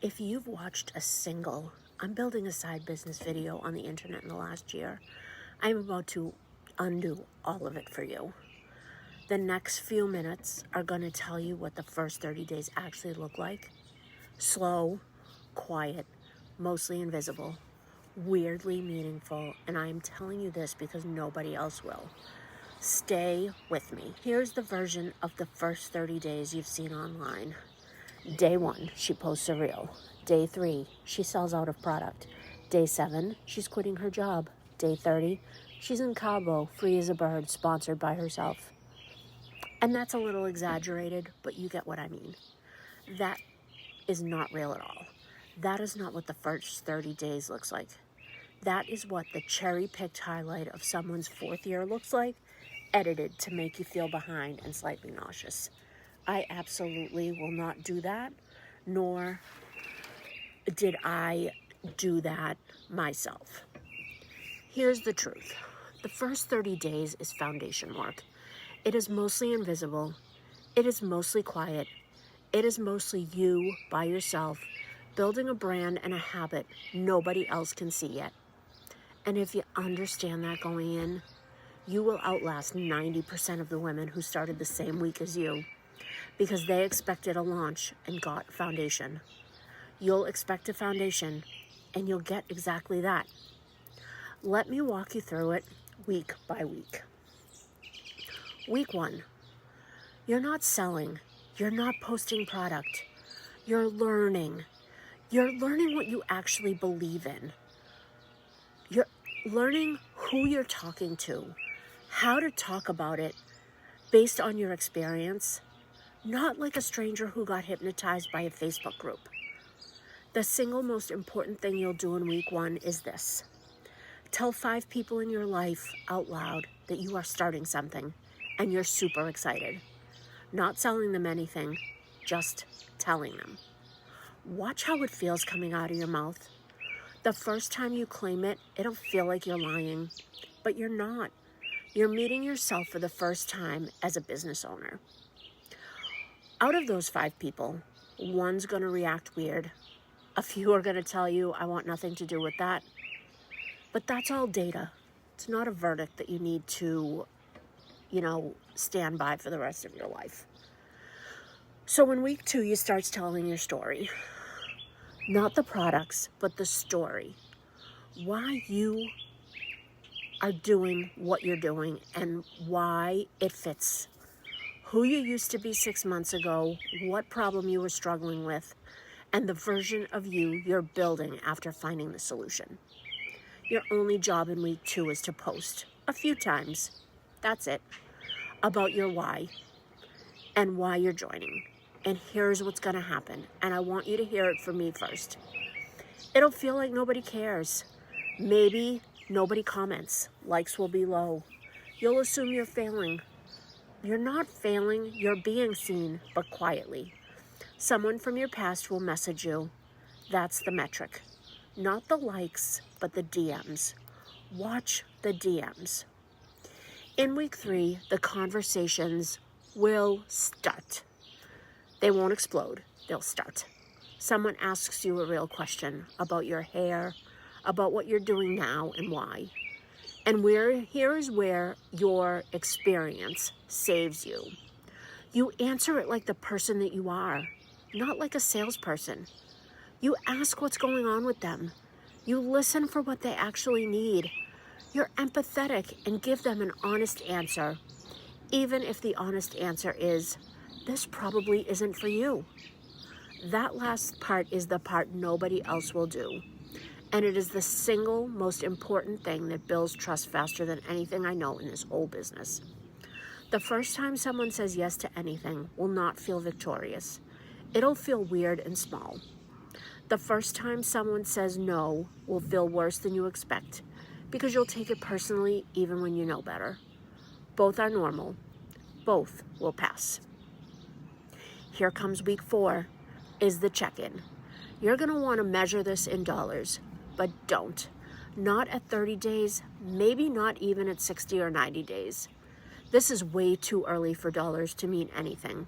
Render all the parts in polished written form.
If you've watched I'm building a side business video on the internet in the last year. I'm about to undo all of it for you. The next few minutes are going to tell you what the first 30 days actually look like. Slow, quiet, mostly invisible, weirdly meaningful, and I am telling you this because nobody else will. Stay with me. Here's the version of the first 30 days you've seen online. Day 1, she posts a reel. Day 3, she sells out of product. Day 7, she's quitting her job. Day 30, she's in Cabo, free as a bird, sponsored by herself. And that's a little exaggerated, but you get what I mean. That is not real at all. That is not what the first 30 days looks like. That is what the cherry-picked highlight of someone's 4th year looks like, edited to make you feel behind and slightly nauseous. I absolutely will not do that, nor did I do that myself. Here's the truth. The first 30 days is foundation work. It is mostly invisible. It is mostly quiet. It is mostly you by yourself, building a brand and a habit nobody else can see yet. And if you understand that going in, you will outlast 90% of the women who started the same week as you because they expected a launch and got foundation. You'll expect a foundation and you'll get exactly that. Let me walk you through it week by week. Week 1, you're not selling. You're not posting product. You're learning. You're learning what you actually believe in. You're learning who you're talking to, how to talk about it based on your experience, not like a stranger who got hypnotized by a Facebook group. The single most important thing you'll do in week 1 is this. Tell 5 people in your life out loud that you are starting something and you're super excited. Not selling them anything, just telling them. Watch how it feels coming out of your mouth. The first time you claim it, it'll feel like you're lying, but you're not. You're meeting yourself for the first time as a business owner. Out of those 5 people, 1's going to react weird. A few are going to tell you, I want nothing to do with that. But that's all data. It's not a verdict that you need to, stand by for the rest of your life. So in week 2, you start telling your story. Not the products, but the story. Why you are doing what you're doing and why it fits. Who you used to be 6 months ago, what problem you were struggling with, and the version of you you're building after finding the solution. Your only job in week 2 is to post a few times. That's it. About your why and why you're joining. And here's what's going to happen. And I want you to hear it from me first. It'll feel like nobody cares. Maybe nobody comments. Likes will be low. You'll assume you're failing. You're not failing. You're being seen, but quietly. Someone from your past will message you. That's the metric. Not the likes, but the DMs. Watch the DMs. In week 3, the conversations will start. They won't explode. They'll start. Someone asks you a real question about your hair, about what you're doing now and why. And here is where your experience saves you. You answer it like the person that you are, not like a salesperson. You ask what's going on with them. You listen for what they actually need. You're empathetic and give them an honest answer, even if the honest answer is, this probably isn't for you. That last part is the part nobody else will do. And it is the single most important thing that builds trust faster than anything I know in this whole business. The first time someone says yes to anything will not feel victorious. It'll feel weird and small. The first time someone says no will feel worse than you expect because you'll take it personally even when you know better. Both are normal. Both will pass. Here comes week 4, is the check-in. You're going to want to measure this in dollars, but don't. Not at 30 days, maybe not even at 60 or 90 days. This is way too early for dollars to mean anything.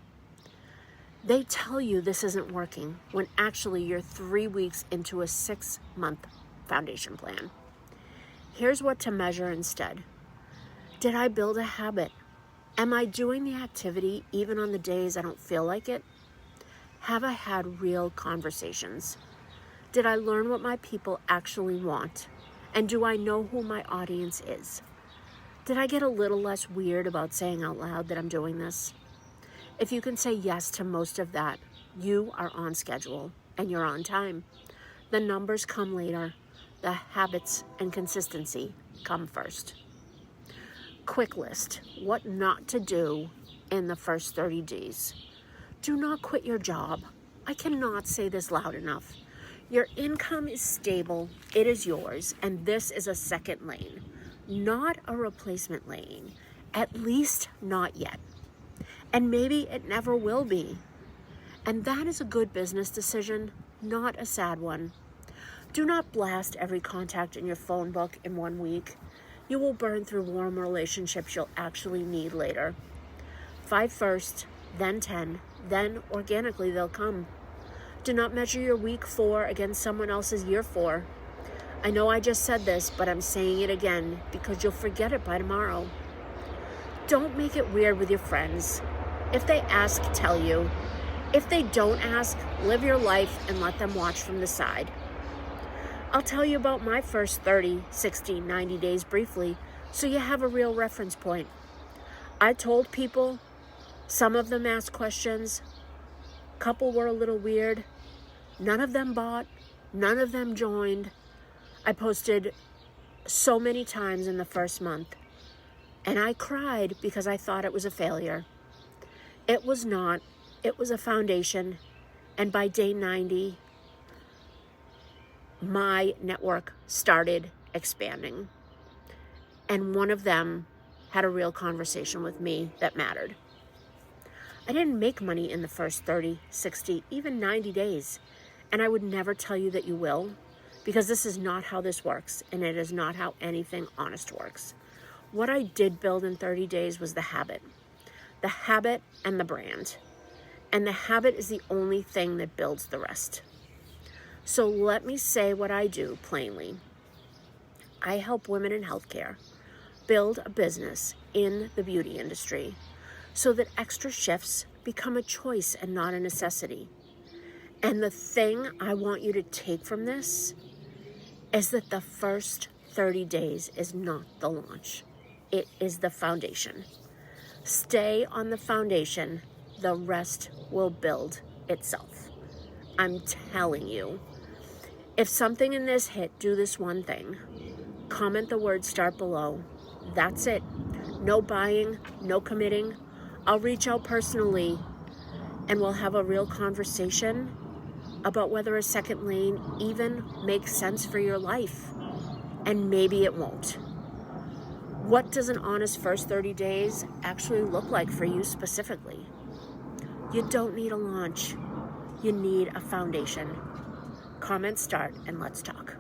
They tell you this isn't working when actually you're 3 weeks into a 6-month foundation plan. Here's what to measure instead. Did I build a habit? Am I doing the activity even on the days I don't feel like it? Have I had real conversations? Did I learn what my people actually want? And do I know who my audience is? Did I get a little less weird about saying out loud that I'm doing this? If you can say yes to most of that, you are on schedule and you're on time. The numbers come later. The habits and consistency come first. Quick list: what not to do in the first 30 days. Do not quit your job. I cannot say this loud enough. Your income is stable, it is yours, and this is a second lane, not a replacement lane, at least not yet. And maybe it never will be. And that is a good business decision, not a sad one. Do not blast every contact in your phone book in 1 week. You will burn through warm relationships you'll actually need later. 5 first, then 10, then organically they'll come. Do not measure your week 4 against someone else's year 4. I know I just said this, but I'm saying it again because you'll forget it by tomorrow. Don't make it weird with your friends. If they ask, tell you. If they don't ask, live your life and let them watch from the side. I'll tell you about my first 30, 60, 90 days briefly, so you have a real reference point. I told people, some of them asked questions, a couple were a little weird, none of them bought, none of them joined. I posted so many times in the first month, and I cried because I thought it was a failure. It was not. It was a foundation, and by day 90, my network started expanding. And one of them had a real conversation with me that mattered. I didn't make money in the first 30, 60, even 90 days. And I would never tell you that you will, because this is not how this works, and it is not how anything honest works. What I did build in 30 days was the habit and the brand. And the habit is the only thing that builds the rest. So let me say what I do plainly. I help women in healthcare build a business in the beauty industry so that extra shifts become a choice and not a necessity. And the thing I want you to take from this is that the first 30 days is not the launch. It is the foundation. Stay on the foundation. The rest will build itself. I'm telling you. If something in this hit, do this one thing. Comment the word START below. That's it. No buying, no committing. I'll reach out personally and we'll have a real conversation about whether a second lane even makes sense for your life. And maybe it won't. What does an honest first 30 days actually look like for you specifically? You don't need a launch. You need a foundation. Comment START and let's talk.